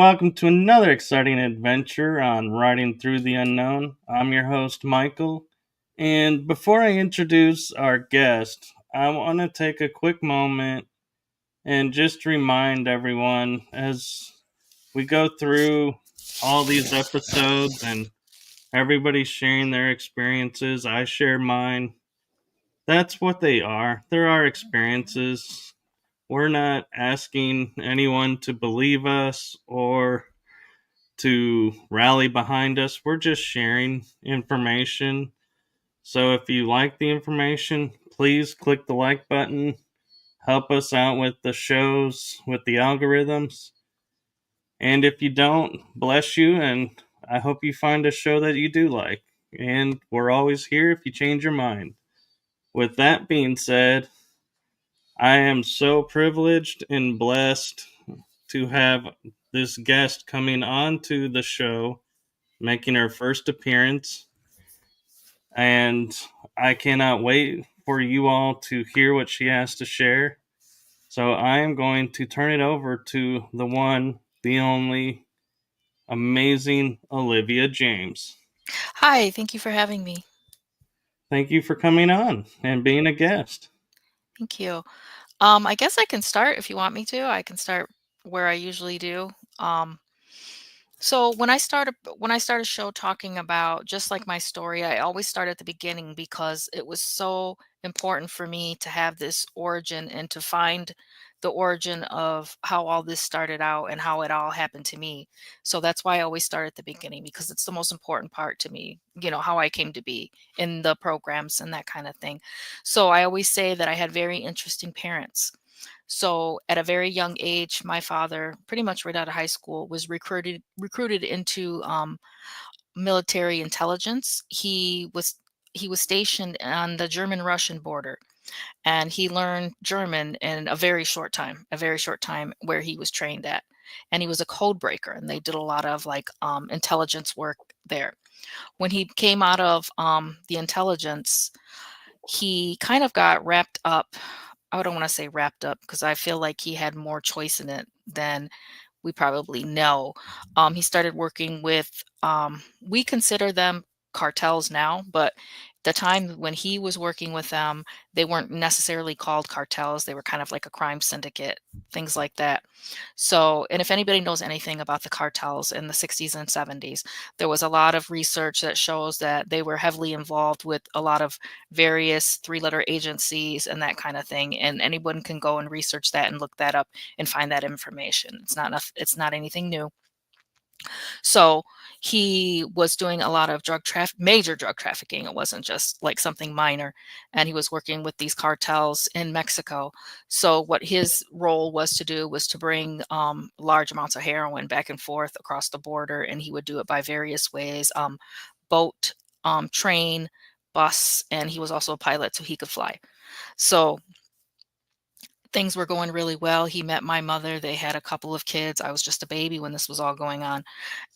welcome to another exciting adventure on Riding Through the Unknown. I'm your host, Michael, and before I introduce our guest, I want to take a quick moment and just remind everyone as we go through all these episodes and everybody's sharing their experiences. I share mine. That's what they are. They're our experiences. We're not asking anyone to believe us or to rally behind us. We're just sharing information. So if you like the information, please click the like button. Help us out with the shows, with the algorithms. And if you don't, bless you. And I hope you find a show that you do like. And we're always here if you change your mind. With that being said, I am so privileged and blessed to have this guest coming on to the show, making her first appearance. And I cannot wait for you all to hear what she has to share. So I am going to turn it over to the one, the only, amazing Olivia James. Hi, thank you for having me. Thank you for coming on and being a guest. Thank you. I guess I can start if you want me to. I can start where I usually do. Um, so when I start a show talking about just like my story, I always start at the beginning because it was so important for me to have this origin and to find the origin of how all this started out and how it all happened to me. So that's why I always start at the beginning because it's the most important part to me, how I came to be in the programs and that kind of thing. So I always say that I had very interesting parents. So at a very young age, my father, pretty much right out of high school, was recruited into military intelligence. He was stationed on the German-Russian border, and he learned German in a very short time where he was trained at. And he was a code breaker, and they did a lot of like intelligence work there. When he came out of the intelligence, he kind of got wrapped up. I don't want to say wrapped up because I feel like he had more choice in it than we probably know. He started working with, we consider them cartels now, but the time when he was working with them, they weren't necessarily called cartels. They were kind of like a crime syndicate, things like that. So, and if anybody knows anything about the cartels in the 60s and 70s, there was a lot of research that shows that they were heavily involved with a lot of various three-letter agencies and that kind of thing. And anyone can go and research that and look that up and find that information. It's not anything new. So he was doing a lot of major drug trafficking. It wasn't just like something minor. And he was working with these cartels in Mexico. So what his role was to do was to bring large amounts of heroin back and forth across the border. And he would do it by various ways, boat, train, bus, and he was also a pilot, so he could fly. So things were going really well. He met my mother. They had a couple of kids. I was just a baby when this was all going on.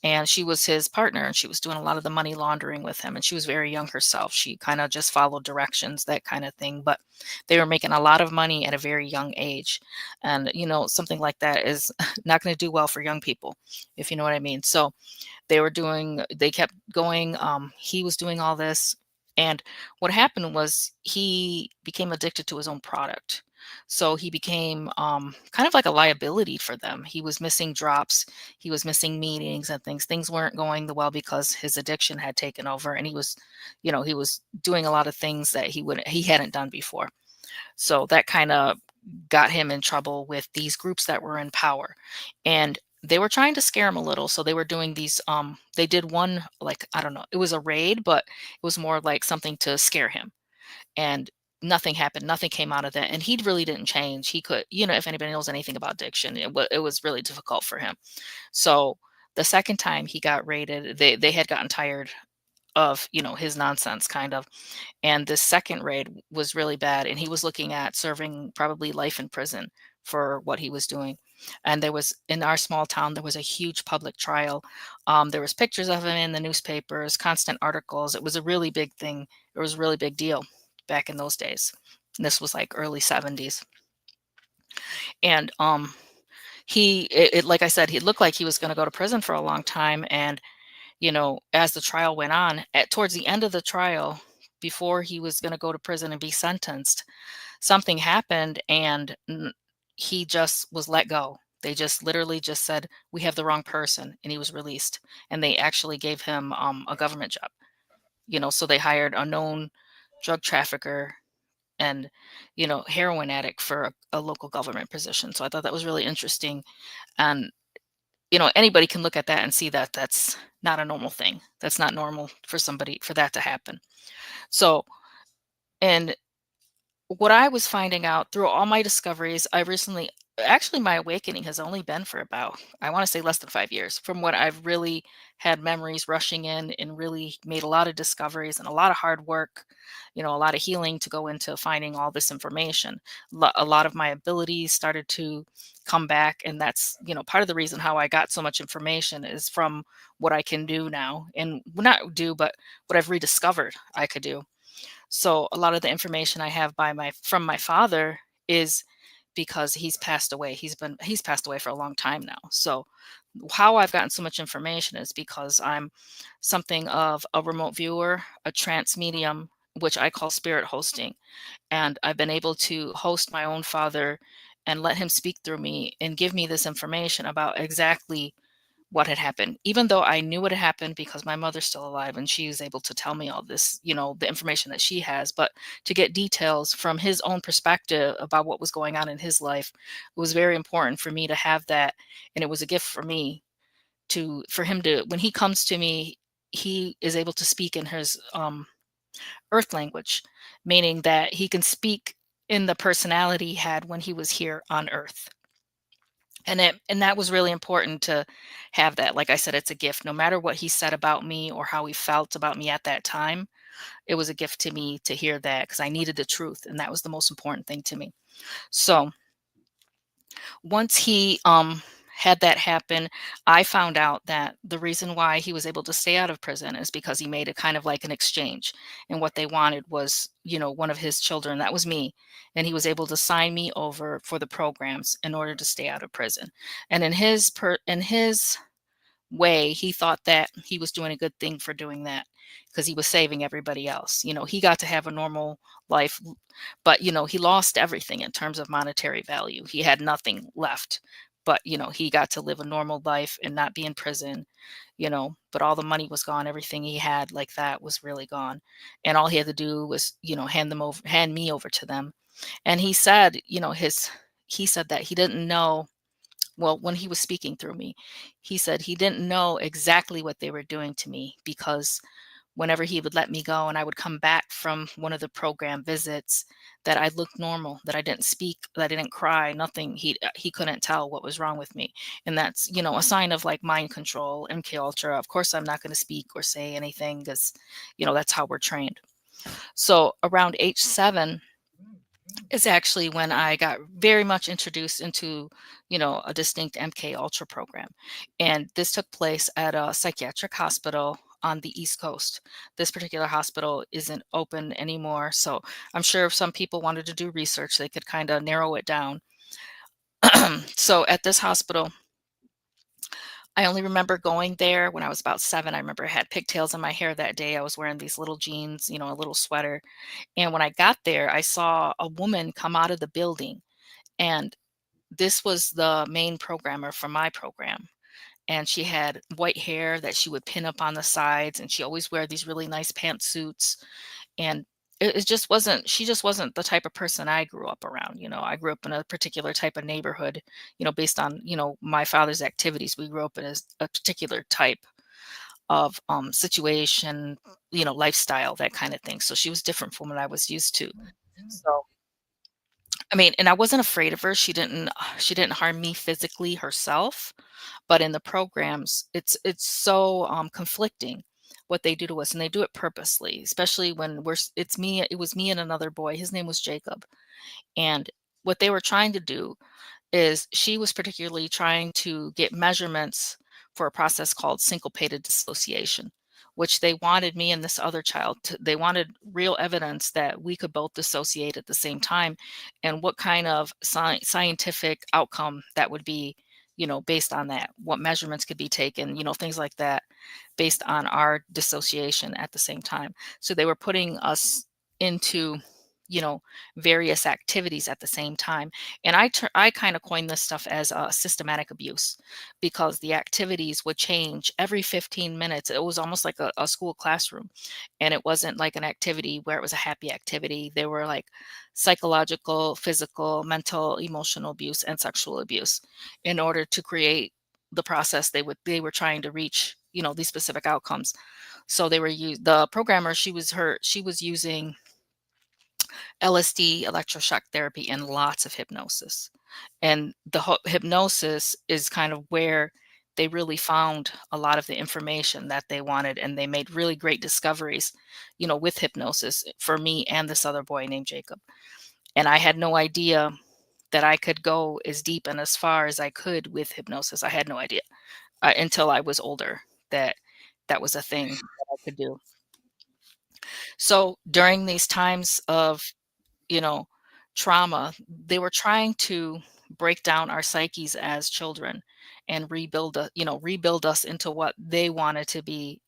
And she was his partner, and she was doing a lot of the money laundering with him. And she was very young herself. She kind of just followed directions, that kind of thing. But they were making a lot of money at a very young age. And, something like that is not going to do well for young people, if you know what I mean. So they kept going. He was doing all this. And what happened was he became addicted to his own product. So he became kind of like a liability for them. He was missing drops, he was missing meetings and things. Things weren't going the well because his addiction had taken over, and he was doing a lot of things that he hadn't done before. So that kind of got him in trouble with these groups that were in power. And they were trying to scare him a little. So they were doing these they did one, like, I don't know, it was a raid, but it was more like something to scare him. And nothing happened. Nothing came out of that. And he really didn't change. He could, if anybody knows anything about addiction, it was really difficult for him. So the second time he got raided, they had gotten tired of, his nonsense kind of. And this second raid was really bad. And he was looking at serving probably life in prison for what he was doing. And there was, in our small town, there was a huge public trial. There was pictures of him in the newspapers, constant articles. It was a really big thing. It was a really big deal back in those days. And this was like early 70s. And Like I said, he looked like he was going to go to prison for a long time. And as the trial went on, towards the end of the trial, before he was going to go to prison and be sentenced, something happened, and he just was let go. They just literally just said, "We have the wrong person," and he was released. And they actually gave him a government job. So they hired a known drug trafficker and heroin addict for a local government position. So I thought that was really interesting. And anybody can look at that and see that that's not a normal thing. That's not normal for somebody for that to happen. So, and what I was finding out through all my discoveries, I recently actually, my awakening has only been for about, I want to say, less than 5 years, from what I've really had memories rushing in and really made a lot of discoveries and a lot of hard work, a lot of healing to go into finding all this information. A lot of my abilities started to come back. And that's, part of the reason how I got so much information is from what I can do now, and not do, but what I've rediscovered I could do. So a lot of the information I have from my father is because he's passed away. He's passed away for a long time now. So how I've gotten so much information is because I'm something of a remote viewer, a trance medium, which I call spirit hosting. And I've been able to host my own father and let him speak through me and give me this information about exactly what had happened, even though I knew what had happened because my mother's still alive and she was able to tell me all this, the information that she has. But to get details from his own perspective about what was going on in his life, it was very important for me to have that. And it was a gift for me for him to, when he comes to me, he is able to speak in his earth language, meaning that he can speak in the personality he had when he was here on earth. And that was really important to have that. Like I said, it's a gift. No matter what he said about me or how he felt about me at that time, it was a gift to me to hear that because I needed the truth, and that was the most important thing to me. So once he had that happen, I found out that the reason why he was able to stay out of prison is because he made it kind of like an exchange. And what they wanted was, one of his children, that was me. And he was able to sign me over for the programs in order to stay out of prison. And in his way, he thought that he was doing a good thing for doing that because he was saving everybody else. He got to have a normal life, but, he lost everything in terms of monetary value. He had nothing left, but, he got to live a normal life and not be in prison, but all the money was gone. Everything he had like that was really gone. And all he had to do was, hand me over to them. And he said, he said that he didn't know, well, when he was speaking through me, he said he didn't know exactly what they were doing to me because whenever he would let me go and I would come back from one of the program visits, that I looked normal, that I didn't speak, that I didn't cry, nothing. He couldn't tell what was wrong with me. And that's, a sign of like mind control, MK Ultra. Of course, I'm not going to speak or say anything because, that's how we're trained. So around age 7, is actually when I got very much introduced into, a distinct MK Ultra program. And this took place at a psychiatric hospital on the East Coast. This particular hospital isn't open anymore. So I'm sure if some people wanted to do research, they could kind of narrow it down. So at this hospital, I only remember going there when I was about 7. I remember I had pigtails in my hair that day. I was wearing these little jeans, a little sweater. And when I got there, I saw a woman come out of the building, and this was the main programmer for my program. And she had white hair that she would pin up on the sides, and she always wear these really nice pantsuits. And it just wasn't, she just wasn't the type of person I grew up around. I grew up in a particular type of neighborhood, based on, my father's activities. We grew up in a particular type of situation, lifestyle, that kind of thing. So she was different from what I was used to. So I mean, and I wasn't afraid of her. She didn't harm me physically herself, but in the programs, it's so conflicting what they do to us, and they do it purposely, especially when it was me and another boy. His name was Jacob. And what they were trying to do is she was particularly trying to get measurements for a process called syncopated dissociation, which they wanted me and this other child they wanted real evidence that we could both dissociate at the same time, and what kind of scientific outcome that would be based on that, what measurements could be taken, things like that, based on our dissociation at the same time. So they were putting us into, you know, various activities at the same time. And I kind of coined this stuff as systematic abuse, because the activities would change every 15 minutes. It was almost like a school classroom. And it wasn't like an activity where it was a happy activity. They were like psychological, physical, mental, emotional abuse, and sexual abuse, in order to create the process they were trying to reach, these specific outcomes. So the programmer, she was using LSD, electroshock therapy, and lots of hypnosis. And the hypnosis is kind of where they really found a lot of the information that they wanted, and they made really great discoveries, with hypnosis, for me and this other boy named Jacob. And I had no idea that I could go as deep and as far as I could with hypnosis. I had no idea, until I was older, that that was a thing that I could do. So during these times of, you know, trauma, they were trying to break down our psyches as children and rebuild us into what they wanted us to be,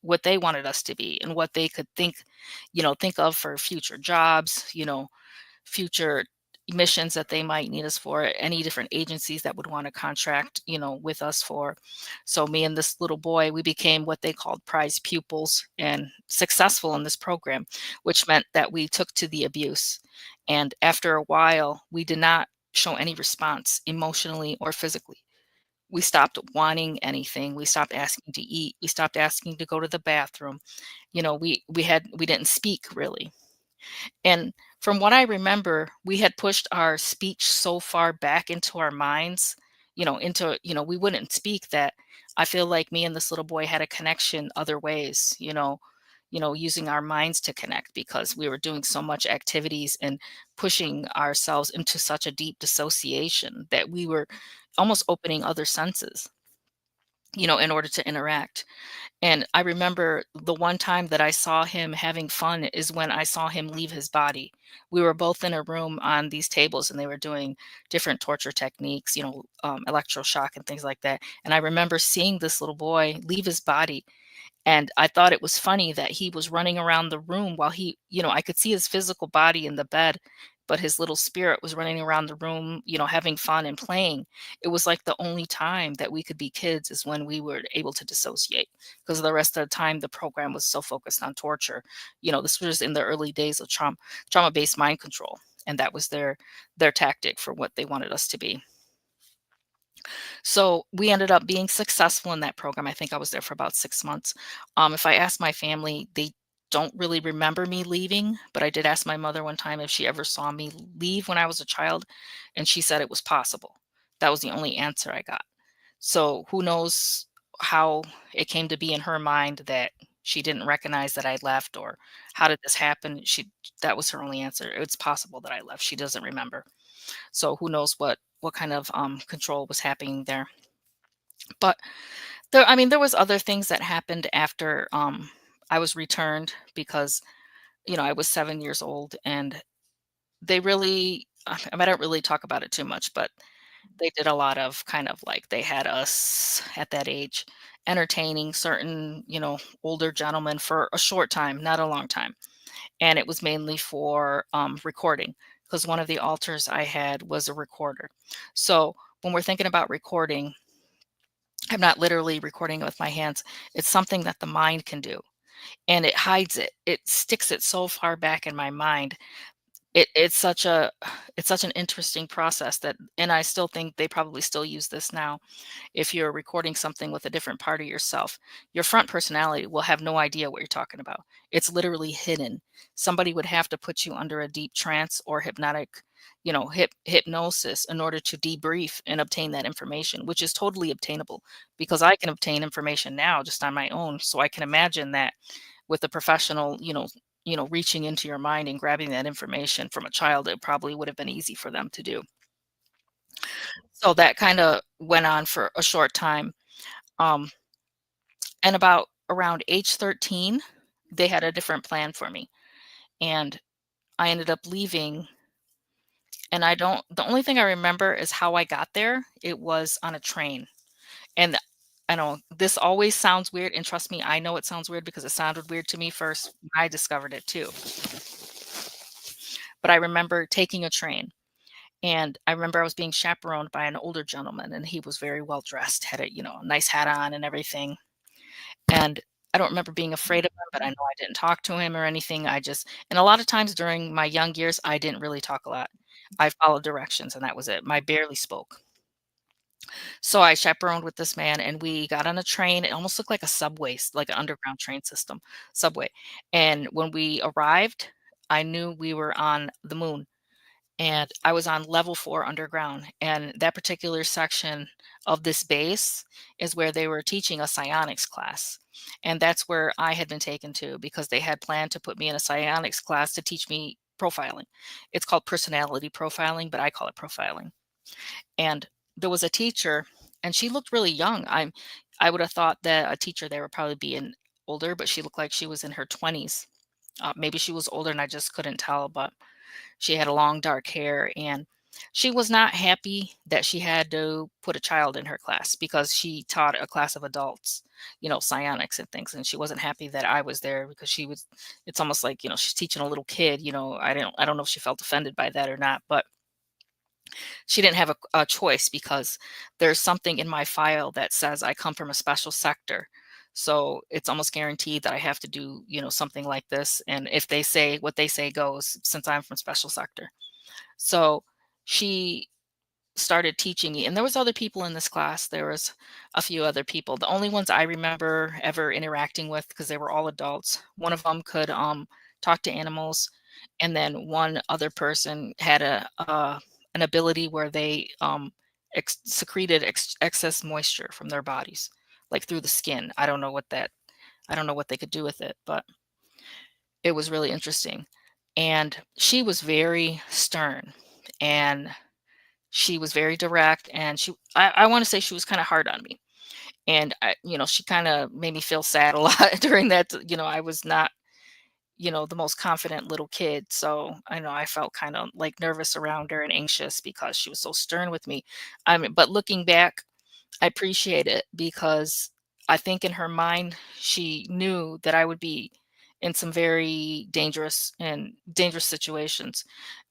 and what they could think of for future jobs, future missions that they might need us for, any different agencies that would want to contract, with us for. So me and this little boy, we became what they called prize pupils and successful in this program, which meant that we took to the abuse. And after a while, we did not show any response emotionally or physically. We stopped wanting anything. We stopped asking to eat. We stopped asking to go to the bathroom. We didn't speak really. And from what I remember, we had pushed our speech so far back into our minds, we wouldn't speak, that I feel like me and this little boy had a connection other ways, using our minds to connect, because we were doing so much activities and pushing ourselves into such a deep dissociation that we were almost opening other senses, in order to interact. And I remember the one time that I saw him having fun is when I saw him leave his body. We were both in a room on these tables, and they were doing different torture techniques, electroshock and things like that. And I remember seeing this little boy leave his body, and I thought it was funny that he was running around the room while I could see his physical body in the bed, but his little spirit was running around the room, having fun and playing. It was like the only time that we could be kids is when we were able to dissociate, because the rest of the time the program was so focused on torture. This was in the early days of trauma-based mind control, and that was their tactic for what they wanted us to be. So we ended up being successful in that program. I think I was there for about 6 months. If I ask my family, they don't really remember me leaving, but I did ask my mother one time if she ever saw me leave when I was a child, and she said it was possible. That was the only answer I got. So who knows how it came to be in her mind that she didn't recognize that I left, or how did this happen? That was her only answer. It's possible that I left. She doesn't remember. So who knows what kind of control was happening there. But there was other things that happened after I was returned, because I was 7 years old, and they really I don't really talk about it too much, but they did a lot of kind of like, they had us at that age entertaining certain, older gentlemen for a short time, not a long time. And it was mainly for recording, because one of the altars I had was a recorder. So when we're thinking about recording, I'm not literally recording it with my hands. It's something that the mind can do, and it hides it. It sticks it so far back in my mind. It's such a it's such an interesting process, and I still think they probably still use this now. If you're recording something with a different part of yourself, your front personality will have no idea what you're talking about. It's literally hidden. Somebody would have to put you under a deep trance or hypnotic, hypnosis, in order to debrief and obtain that information, which is totally obtainable, because I can obtain information now just on my own. So I can imagine that with a professional, reaching into your mind and grabbing that information from a child, it probably would have been easy for them to do. So that kind of went on for a short time. Um, and about around age 13, they had a different plan for me. And I ended up leaving. And the only thing I remember is how I got there. It was on a train. And I know this always sounds weird, and trust me, I know it sounds weird because it sounded weird to me first when I discovered it too. But I remember taking a train, and I remember I was being chaperoned by an older gentleman, and he was very well dressed, had a, a nice hat on and everything. And I don't remember being afraid of him, but I know I didn't talk to him or anything. And a lot of times during my young years, I didn't really talk a lot. I followed directions and that was it. I barely spoke. So I chaperoned with this man and we got on a train. It almost looked like a subway, like an underground train system, subway. And when we arrived, I knew we were on the moon and I was on level 4 underground. And that particular section of this base is where they were teaching a psionics class. And that's where I had been taken to because they had planned to put me in a psionics class to teach me profiling. It's called personality profiling, but I call it profiling. And there was a teacher and she looked really young. I would have thought that a teacher there would probably be in older, but she looked like she was in her 20s. Maybe she was older and I just couldn't tell, but she had a long dark hair and she was not happy that she had to put a child in her class because she taught a class of adults, psionics and things. And she wasn't happy that I was there because it's almost like, she's teaching a little kid, I don't know if she felt offended by that or not, but she didn't have a choice because there's something in my file that says I come from a special sector. So it's almost guaranteed that I have to do, something like this. And if they say what they say goes, since I'm from special sector. So she started teaching me, and there was other people in this class. There was a few other people. The only ones I remember ever interacting with, because they were all adults, one of them could talk to animals, and then one other person had an ability where they secreted excess moisture from their bodies, like through the skin. I don't know what they could do with it, but it was really interesting. And she was very stern and she was very direct and I want to say she was kind of hard on me. And she kind of made me feel sad a lot during that. I was not, the most confident little kid. So I know I felt kind of like nervous around her and anxious because she was so stern with me. But looking back, I appreciate it because I think in her mind, she knew that I would be in some very dangerous situations.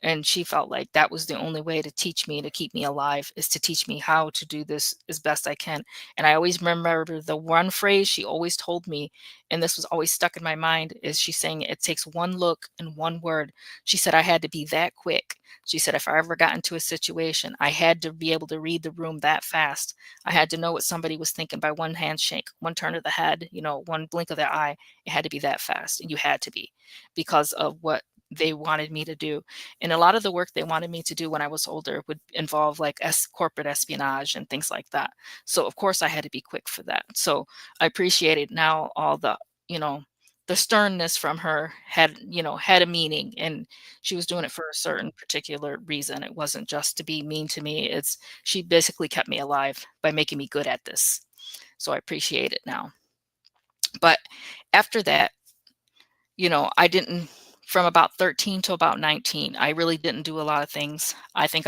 And she felt like that was the only way to teach me, to keep me alive, is to teach me how to do this as best I can. And I always remember the one phrase she always told me, and this was always stuck in my mind, is she saying, it takes one look and one word. She said, I had to be that quick. She said, if I ever got into a situation, I had to be able to read the room that fast. I had to know what somebody was thinking by one handshake, one turn of the head, one blink of the eye. It had to be that fast. And you had to be because of what they wanted me to do. And a lot of the work they wanted me to do when I was older would involve like corporate espionage and things like that. So of course I had to be quick for that. So I appreciated now all you know, the sternness from her had a meaning, and she was doing it for a certain particular reason. It wasn't just to be mean to me. She basically kept me alive by making me good at this. So I appreciate it now. But after that, I didn't, from about 13 to about 19, I really didn't do a lot of things. I think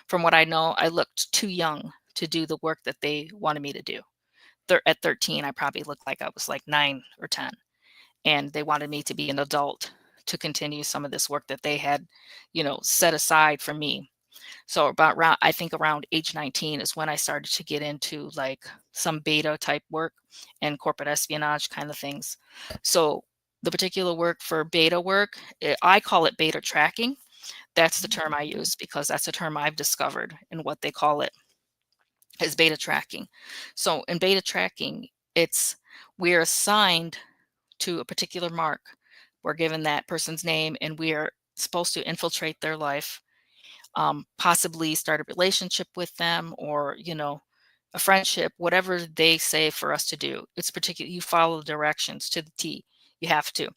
from what I know, I looked too young to do the work that they wanted me to do. At 13, I probably looked like I was like 9 or 10, and they wanted me to be an adult to continue some of this work that they had, set aside for me. So I think around age 19 is when I started to get into like some beta type work and corporate espionage kind of things. So the particular work for beta work, I call it beta tracking. That's the term I use because that's a term I've discovered, and what they call it is beta tracking. So in beta tracking, we're assigned to a particular mark. We're given that person's name and we are supposed to infiltrate their life, possibly start a relationship with them, or a friendship, whatever they say for us to do. It's particular, you follow the directions to the T. You have to.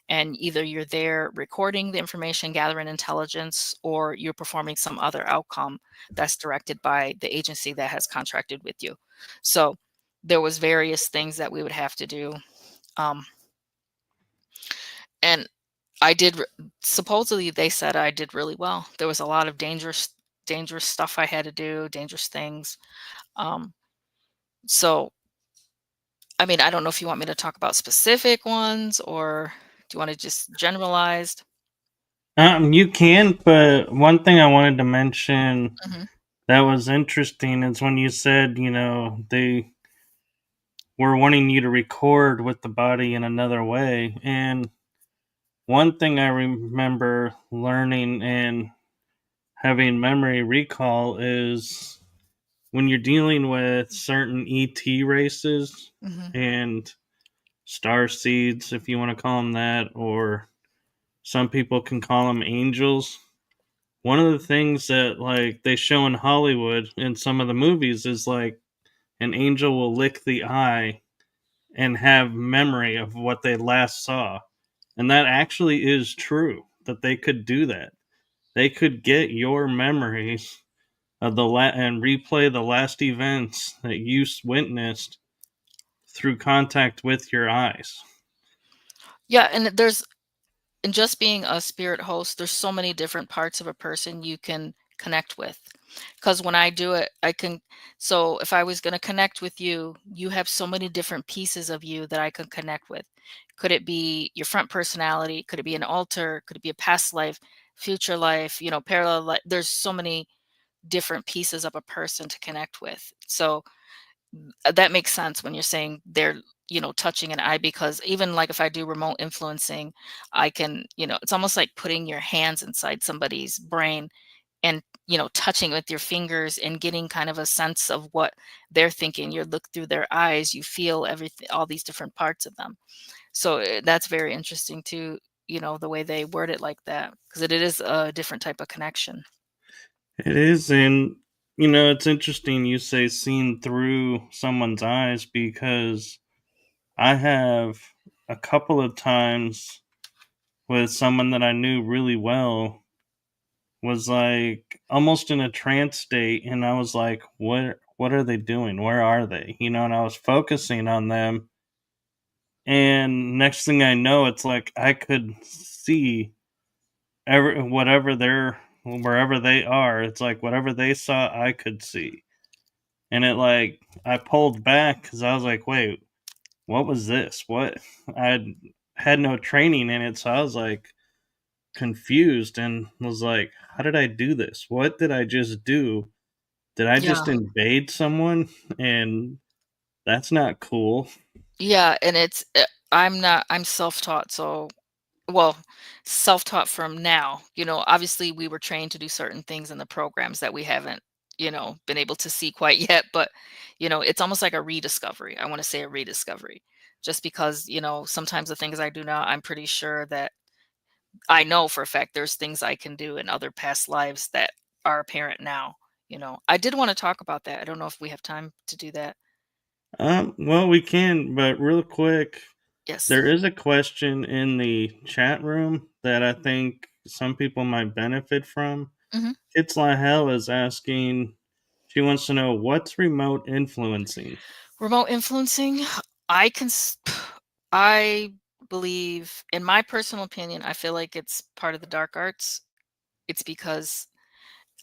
And either you're there recording the information, gathering intelligence, or you're performing some other outcome that's directed by the agency that has contracted with you. So there was various things that we would have to do. And I did, supposedly they said I did really well. There was a lot of dangerous stuff I had to do, dangerous things. Um, So, I mean, I don't know if you want me to talk about specific ones or do you want to just generalized? You can, but one thing I wanted to mention Mhm, that was interesting is when you said, they were wanting you to record with the body in another way. And one thing I remember learning and having memory recall is when you're dealing with certain ET races mhm. and star seeds, if you want to call them that, or some people can call them angels. One of the things that like they show in Hollywood in some of the movies is like an angel will lick the eye and have memory of what they last saw. And that actually is true that they could do that. They could get your memories of and replay the last events that you witnessed through contact with your eyes. Yeah, and just being a spirit host, there's so many different parts of a person you can connect with. Because when I do it, I can. So if I was going to connect with you, you have so many different pieces of you that I can connect with. Could it be your front personality? Could it be an alter? Could it be a past life, future life? Parallel life. There's so many different pieces of a person to connect with. So that makes sense when you're saying they're touching an eye, because even like if I do remote influencing, I can, it's almost like putting your hands inside somebody's brain and touching with your fingers and getting kind of a sense of what they're thinking. You look through their eyes, you feel everything, all these different parts of them. So that's very interesting too, the way they word it like that, because it is a different type of connection. It is, and it's interesting you say seen through someone's eyes because I have a couple of times with someone that I knew really well was like almost in a trance state and I was like what are they doing? Where are they? And I was focusing on them and next thing I know it's like I could see whatever they're wherever they are. It's like whatever they saw I could see. And it like I pulled back cuz I was like, "Wait, what was this? What?" I had no training in it, so I was like confused and was like, "How did I do this? What did I just do? Did I Yeah. just invade someone?" And that's not cool. Yeah, and I'm self-taught, so well, self-taught from now. Obviously we were trained to do certain things in the programs that we haven't, been able to see quite yet, but it's almost like a rediscovery. I want to say a rediscovery. Just because, sometimes the things I do now, I'm pretty sure that I know for a fact there's things I can do in other past lives that are apparent now. I did want to talk about that. I don't know if we have time to do that. Well, we can, but real quick, Yes. there is a question in the chat room that I think some people might benefit from. Mhm. It's Hell is asking, she wants to know what's remote influencing. Remote influencing, I can s I believe, in my personal opinion, I feel like it's part of the dark arts. It's because,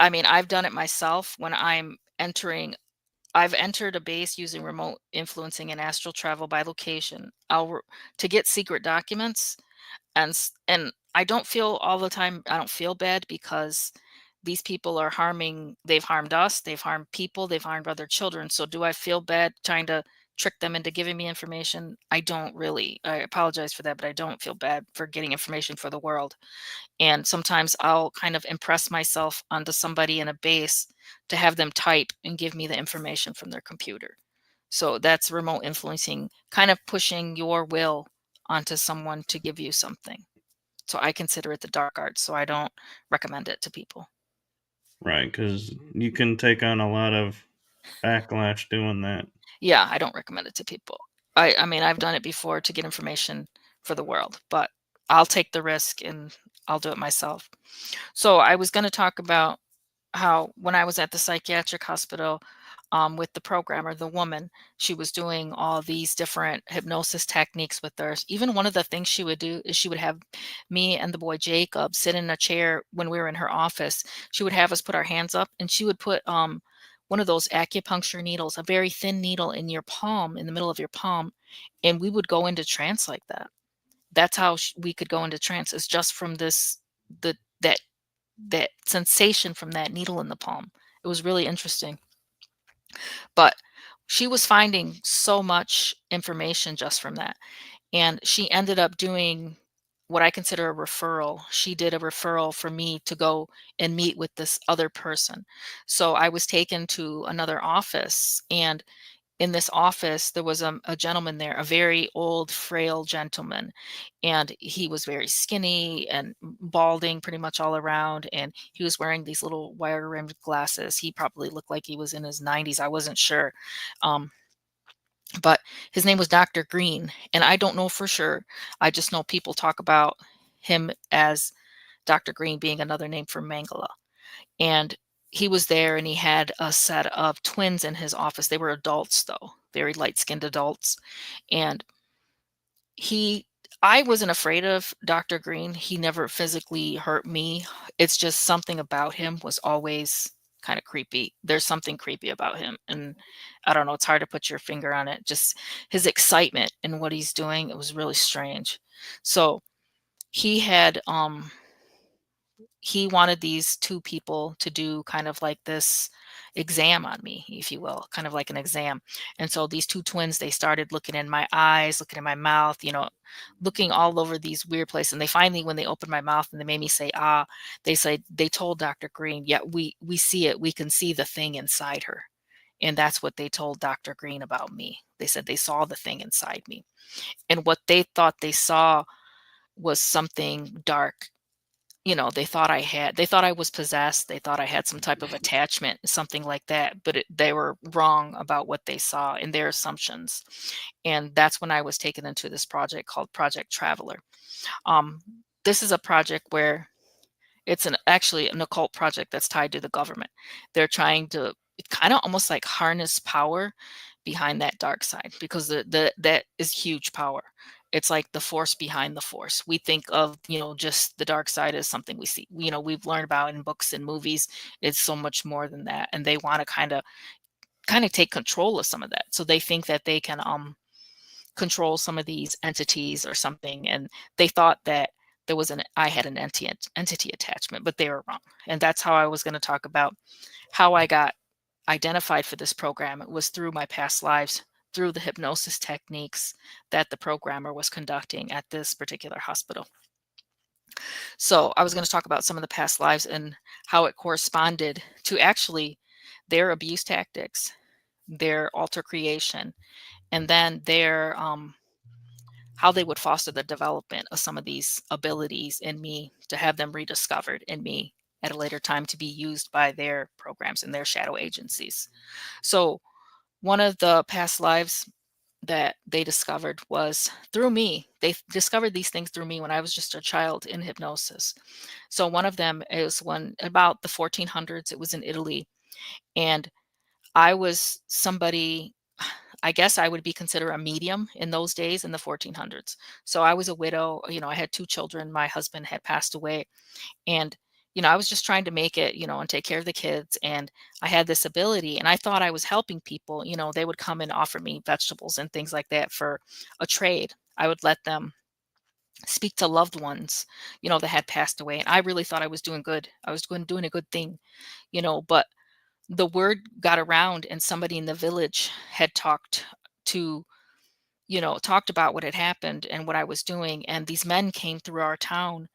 I mean, I've done it myself when I've entered a base using remote influencing and astral travel by location. To get secret documents, and I don't feel all the time, I don't feel bad because these people are they've harmed us, they've harmed people, they've harmed other children. So do I feel bad trying to trick them into giving me information? I don't really. I apologize for that, but I don't feel bad for getting information for the world. And sometimes I'll kind of impress myself onto somebody in a base to have them type and give me the information from their computer. So that's remote influencing, kind of pushing your will onto someone to give you something. So I consider it the dark arts, so I don't recommend it to people. Right, because you can take on a lot of backlash doing that. Yeah, I don't recommend it to people. I mean, I've done it before to get information for the world, but I'll take the risk and I'll do it myself. So I was going to talk about how when I was at the psychiatric hospital, with the programmer, the woman, she was doing all these different hypnosis techniques with us. Even one of the things she would do is she would have me and the boy Jacob sit in a chair when we were in her office. She would have us put our hands up, and she would put one of those acupuncture needles, a very thin needle in your palm, in the middle of your palm, and we would go into trance like that. That's how we could go into trance, is just from the that that sensation from that needle in the palm. It was really interesting. But she was finding so much information just from that. And she ended up doing what I consider a referral. She did a referral for me to go and meet with this other person. So I was taken to another office, and in this office, there was a gentleman there, a very old, frail gentleman. And he was very skinny and balding pretty much all around. And he was wearing these little wire rimmed glasses. He probably looked like he was in his 90s. I wasn't sure. Um, but his name was Dr. Green. And I don't know for sure. I just know people talk about him as Dr. Green being another name for Mangala. And he was there, and he had a set of twins in his office. They were adults, though, very light-skinned adults. And he I wasn't afraid of Dr. Green. He never physically hurt me. It's just something about him was always kind of creepy. There's something creepy about him. And I don't know, it's hard to put your finger on it. Just his excitement and what he's doing, it was really strange. So he had he wanted these two people to do kind of like this exam on me, if you will, kind of like an exam. And so these two twins, they started looking in my eyes, looking in my mouth, looking all over these weird places. And they finally, when they opened my mouth and they made me say, ah, they told Dr. Green, yeah, we see it. We can see the thing inside her. And that's what they told Dr. Green about me. They said they saw the thing inside me. And what they thought they saw was something dark. They thought I was possessed. They thought I had some type of attachment, something like that, but they were wrong about what they saw in their assumptions. And that's when I was taken into this project called Project Traveler. Um, this is a project where it's actually an occult project that's tied to the government. They're trying to kind of almost like harness power behind that dark side, because that is huge power. It's like the force behind the force. We think of, just the dark side as something we see. We've learned about in books and movies. It's so much more than that. And they want to kind of take control of some of that. So they think that they can control some of these entities or something. And they thought that I had an entity attachment, but they were wrong. And that's how I was going to talk about how I got identified for this program. It was through my past lives, through the hypnosis techniques that the programmer was conducting at this particular hospital. So I was going to talk about some of the past lives and how it corresponded to actually their abuse tactics, their alter creation, and then their how they would foster the development of some of these abilities in me, to have them rediscovered in me at a later time to be used by their programs and their shadow agencies. So one of the past lives that they discovered was through me. They discovered these things through me when I was just a child in hypnosis. So one of them is when about the 1400s, it was in Italy. And I was somebody, I guess I would be considered a medium in those days in the 1400s. So I was a widow. I had two children. My husband had passed away. And, I was just trying to make it, and take care of the kids. And I had this ability, and I thought I was helping people. They would come and offer me vegetables and things like that for a trade. I would let them speak to loved ones, that had passed away. And I really thought I was doing good. I was doing a good thing, but the word got around, and somebody in the village had to, talked about what had happened and what I was doing. And these men came through our town,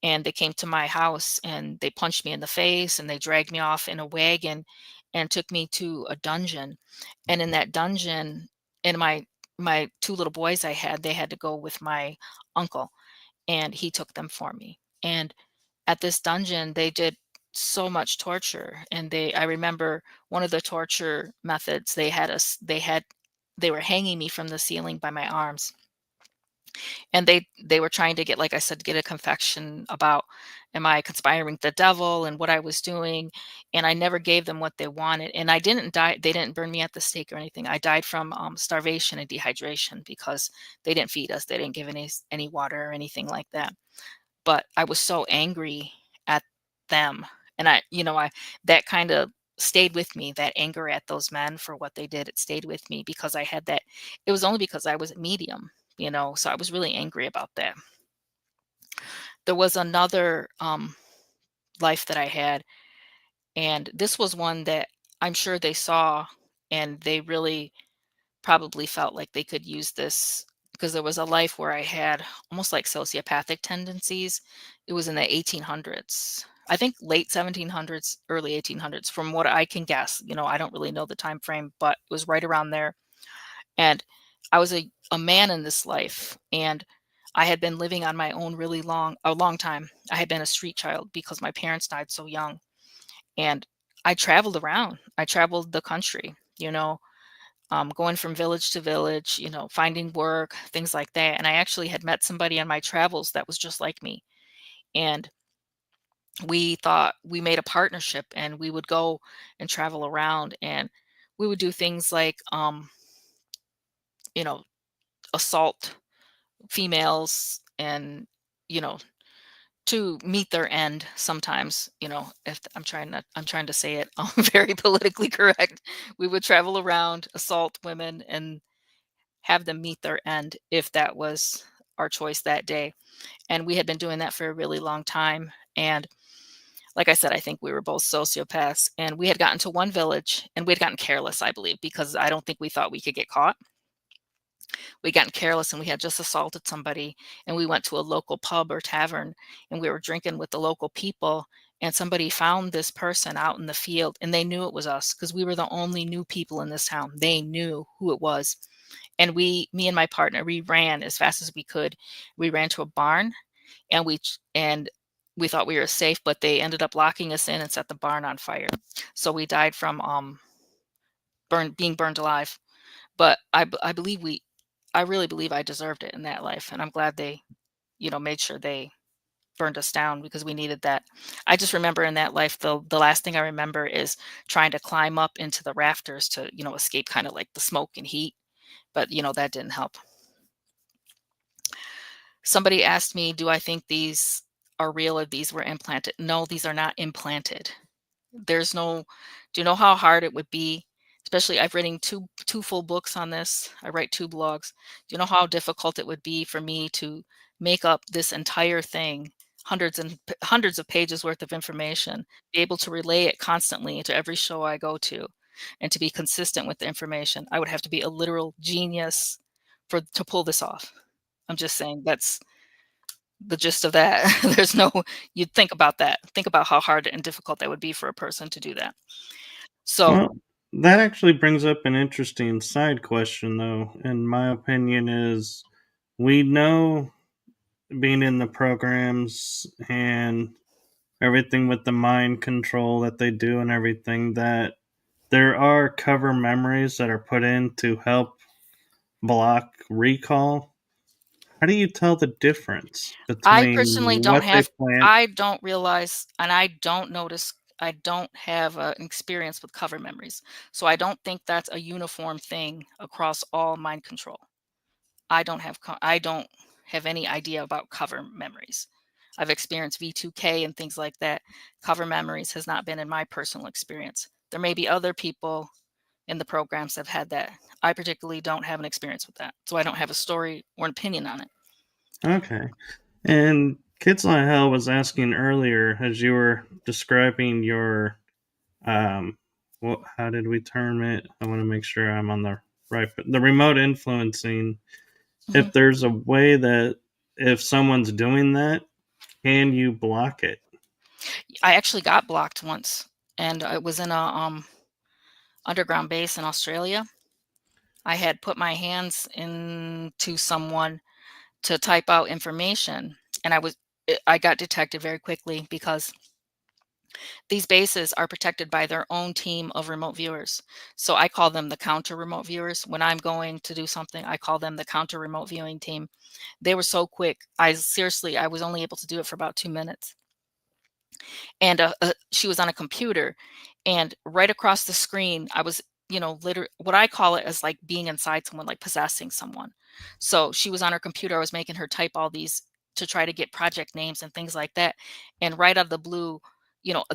and they came to my house, and they punched me in the face, and they dragged me off in a wagon and took me to a dungeon. And in that dungeon, and my two little boys they had to go with my uncle, and he took them for me. And at this dungeon, they did so much torture. And I remember one of the torture methods, they were hanging me from the ceiling by my arms. And they were trying to get, like I said, get a confession about, am I conspiring with the devil and what I was doing. And I never gave them what they wanted. And I didn't die. They didn't burn me at the stake or anything. I died from starvation and dehydration, because they didn't feed us. They didn't give any water or anything like that. But I was so angry at them. And I that kind of stayed with me. That anger at those men for what they did, it stayed with me because I had that. It was only because I was a medium, so I was really angry about that. There was another life that I had, and this was one that I'm sure they saw, and they really probably felt like they could use this because there was a life where I had almost like sociopathic tendencies. It was in the 1800s. I think late 1700s, early 1800s, from what I can guess. I don't really know the time frame, but it was right around there. And I was a man in this life, and I had been living on my own a long time. I had been a street child because my parents died so young, and I traveled around. I traveled the country, going from village to village, finding work, things like that. And I actually had met somebody on my travels that was just like me. And we thought we made a partnership, and we would go and travel around, and we would do things like, you know, assault females, and, you know, to meet their end sometimes, if I'm trying to say it very politically correct. We would travel around, assault women, and have them meet their end if that was our choice that day. And we had been doing that for a really long time. And like I said, I think we were both sociopaths. And we had gotten to one village, and we had gotten careless, I believe, because I don't think we thought we could get caught. We gotten careless, and we had just assaulted somebody. And we went to a local pub or tavern, and we were drinking with the local people. And somebody found this person out in the field, and they knew it was us because we were the only new people in this town. They knew who it was. And me and my partner, we ran as fast as we could. We ran to a barn, and we thought we were safe, but they ended up locking us in and set the barn on fire. So we died from being burned alive. But I really believe I deserved it in that life, and I'm glad they, made sure they burned us down because we needed that. I just remember in that life, the last thing I remember is trying to climb up into the rafters to, escape kind of like the smoke and heat, but that didn't help. Somebody asked me, do I think these are real or these were implanted? No, these are not implanted. There's no Do you know how hard it would be? Especially, I've written two full books on this. I write 2 blogs. Do you know how difficult it would be for me to make up this entire thing, hundreds of pages worth of information, be able to relay it constantly to every show I go to, and to be consistent with the information? I would have to be a literal genius to pull this off. I'm just saying that's the gist of that. There's no You'd think about that. Think about how hard and difficult that would be for a person to do that. So, Well, that actually brings up an interesting side question, though. In my opinion, is we know being in the programs and everything with the mind control that they do and everything that there are cover memories that are put in to help block recall. How do you tell the difference I between personally don't what they have plant? I don't realize, and I don't notice, I don't have an experience with cover memories. So I don't think that's a uniform thing across all mind control. I don't have any idea about cover memories. I've experienced V2K and things like that. Cover memories has not been in my personal experience. There may be other people in the programs that have had that. I particularly don't have an experience with that. So I don't have a story or an opinion on it. Okay. And Kids on Hell was asking earlier as you were describing your what how did we term it? I want to make sure I'm on the right the remote influencing. Mhm. If there's a way that if someone's doing that, can you block it? I actually got blocked once, and I was in a underground base in Australia. I had put my hands into someone to type out information, and I got detected very quickly because these bases are protected by their own team of remote viewers. So I call them the counter remote viewers. When I'm going to do something, I call them the counter remote viewing team. They were so quick. I was only able to do it for about 2 minutes. And she was on a computer, and right across the screen I was, literally, what I call it is like being inside someone, like possessing someone. So she was on her computer, I was making her type all these to try to get project names and things like that, and right out of the blue,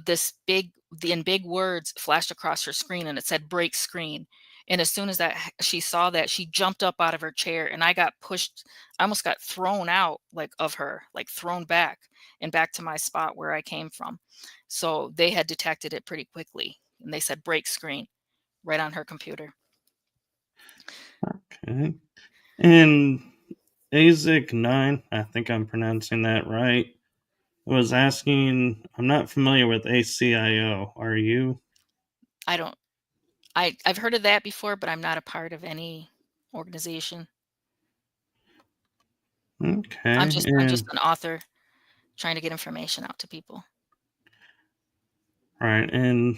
this in big words flashed across her screen, and it said break screen. And as soon as she saw that, she jumped up out of her chair, and I got pushed. I almost got thrown out, like, of her, like thrown back and back to my spot where I came from. So they had detected it pretty quickly, and they said break screen right on her computer. Okay. And ASIC 9, I think I'm pronouncing that right, was asking, I'm not familiar with ACIO. Are you? I don't I've heard of that before, but I'm not a part of any organization. I'm Okay. just And an author trying to get information out to people. right. And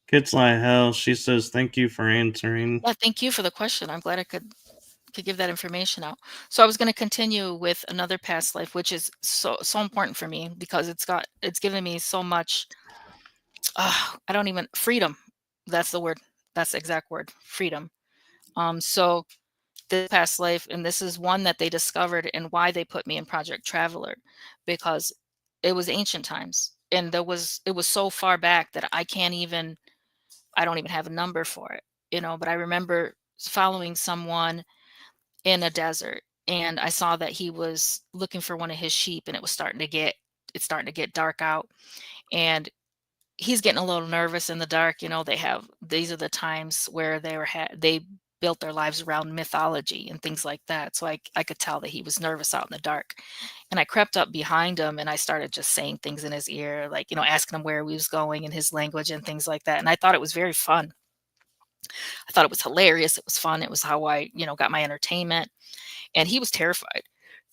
Kids Like Hell, she says, thank you for answering. Yeah, thank you for the question. I'm glad I could give that information out. So I was going to continue with another past life, which is so important for me because it's given me so much. I don't even freedom. That's the word. That's the exact word. Freedom. So this past life, and this is one that they discovered, and why they put me in Project Traveler, because it was ancient times, and it was so far back that I don't even have a number for it, but I remember following someone in a desert, and I saw that he was looking for one of his sheep, and it's starting to get dark out, and he's getting a little nervous in the dark. These are the times where they built their lives around mythology and things like that. So I could tell that he was nervous out in the dark. And I crept up behind him, and I started just saying things in his ear, like, asking him where he was going in his language and things like that. And I thought it was very fun. I thought it was hilarious. It was fun. It was how I, got my entertainment. And he was terrified.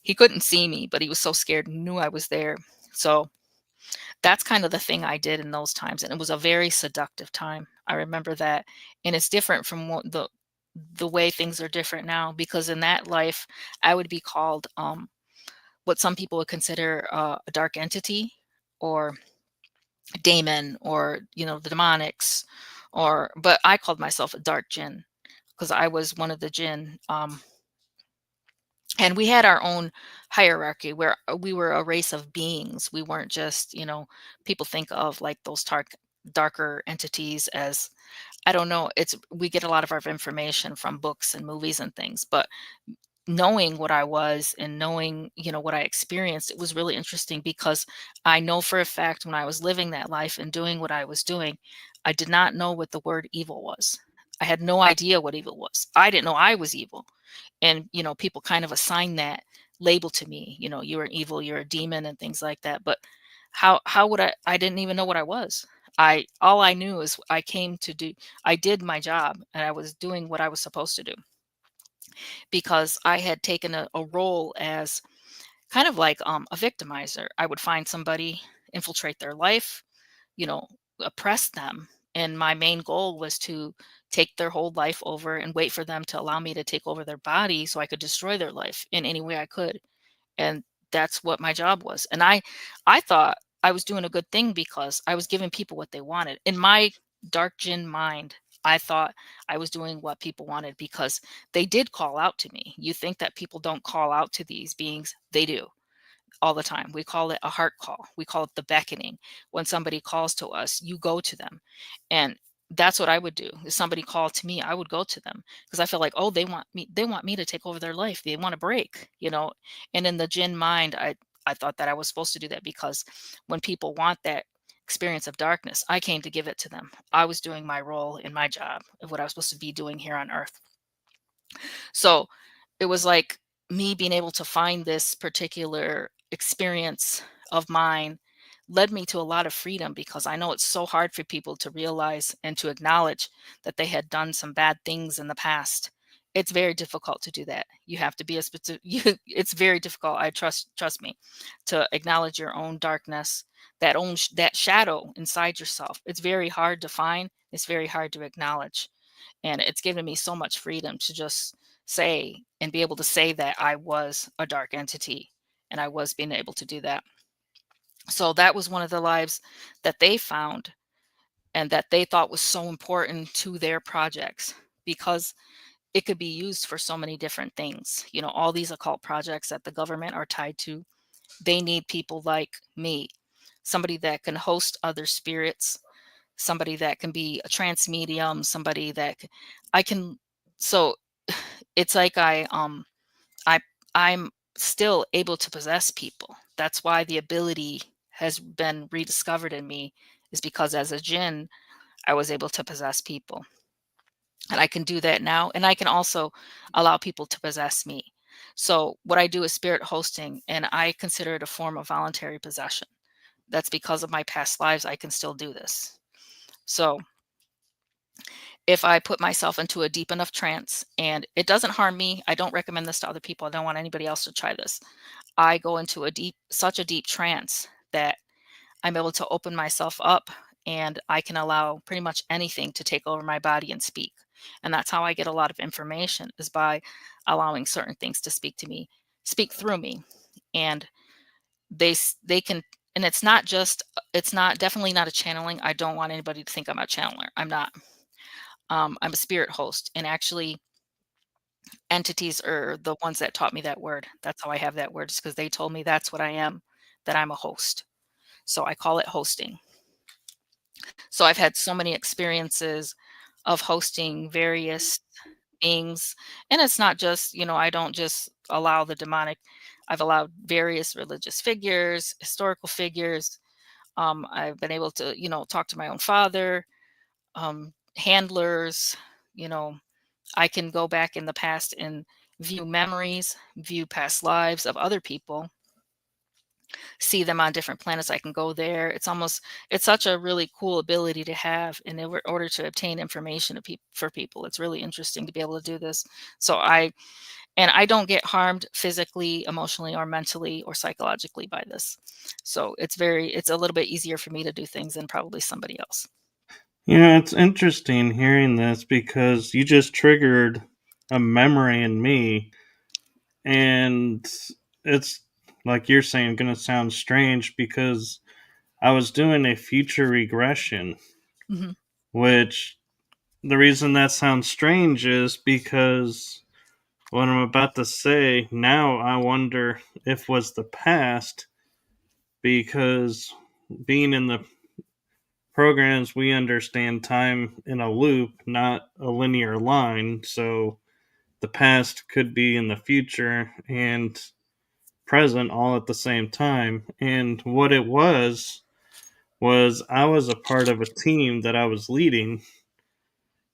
He couldn't see me, but he was so scared and knew I was there. So that's kind of the thing I did in those times, and it was a very seductive time. I remember that, and it's different from the way things are different now, because in that life, I would be called, what some people would consider, a dark entity, or daemon, or, the demonics, but I called myself a dark jinn because I was one of the jinn. And we had our own hierarchy where we were a race of beings. We weren't just, people think of like those darker entities as, I don't know, we get a lot of our information from books and movies and things, but knowing what I was, and knowing, what I experienced, it was really interesting, because I know for a fact when I was living that life and doing what I was doing, I did not know what the word evil was. I had no idea what evil was. I didn't know I was evil. And, people kind of assign that label to me, you're an evil, you're a demon, and things like that. But how would I didn't even know what I was. All I knew is I did my job, and I was doing what I was supposed to do, because I had taken a role as kind of like, a victimizer. I would find somebody, infiltrate their life, you know, oppress them. And my main goal was to take their whole life over and wait for them to allow me to take over their body so I could destroy their life in any way I could. And that's what my job was. And I thought I was doing a good thing because I was giving people what they wanted. In my dark gin mind, I thought I was doing what people wanted, because they did call out to me. You think that people don't call out to these beings? They do all the time. We call it a heart call. We call it the beckoning. When somebody calls to us, you go to them. And that's what I would do. If somebody called to me, I would go to them, because I feel like, oh, they want me to take over their life. They want to break. And in the jinn mind, I thought that I was supposed to do that, because when people want that experience of darkness, I came to give it to them. I was doing my role in my job of what I was supposed to be doing here on earth. So it was like me being able to find this particular experience of mine led me to a lot of freedom, because I know it's so hard for people to realize and to acknowledge that they had done some bad things in the past. It's very difficult to do that. You have to be a specific, it's very difficult. Trust me, to acknowledge your own darkness, that shadow inside yourself. It's very hard to find. It's very hard to acknowledge. And it's given me so much freedom to just say and be able to say that I was a dark entity, and I was being able to do that. So that was one of the lives that they found, and that they thought was so important to their projects, because it could be used for so many different things. All these occult projects that the government are tied to, they need people like me somebody that can host other spirits, somebody that can be a trance medium, somebody that I can. So it's like I I'm still able to possess people. That's why the ability has been rediscovered in me, is because as a jinn, I was able to possess people. And I can do that now. And I can also allow people to possess me. So what I do is spirit hosting, and I consider it a form of voluntary possession. That's because of my past lives, I can still do this. So if I put myself into a deep enough trance and it doesn't harm me, I don't recommend this to other people. I don't want anybody else to try this. I go into such a deep trance that I'm able to open myself up, and I can allow pretty much anything to take over my body and speak. And that's how I get a lot of information, is by allowing certain things to speak to me, speak through me. And they can, and it's not definitely not a channeling. I don't want anybody to think I'm a channeler. I'm not. I'm a spirit host, and actually entities are the ones that taught me that word. That's how I have that word, is because they told me that's what I am, that I'm a host. So I call it hosting. So I've had so many experiences of hosting various beings. And it's not just, I don't just allow the demonic. I've allowed various religious figures, historical figures. I've been able to, talk to my own father, handlers. you know, I can go back in the past and view memories, view past lives of other people, see them on different planets. I can go there. It's such a really cool ability to have in order to obtain information for people. It's really interesting to be able to do this. So I don't get harmed physically, emotionally, or mentally or psychologically by this. So it's a little bit easier for me to do things than probably somebody else. It's interesting hearing this because you just triggered a memory in me, and it's like you're saying, going to sound strange because I was doing a future regression, Hmm. which the reason that sounds strange is because what I'm about to say now, I wonder if was the past, because being in the programs, we understand time in a loop, not a linear line. So the past could be in the future and present all at the same time. And what it was I was a part of a team that I was leading,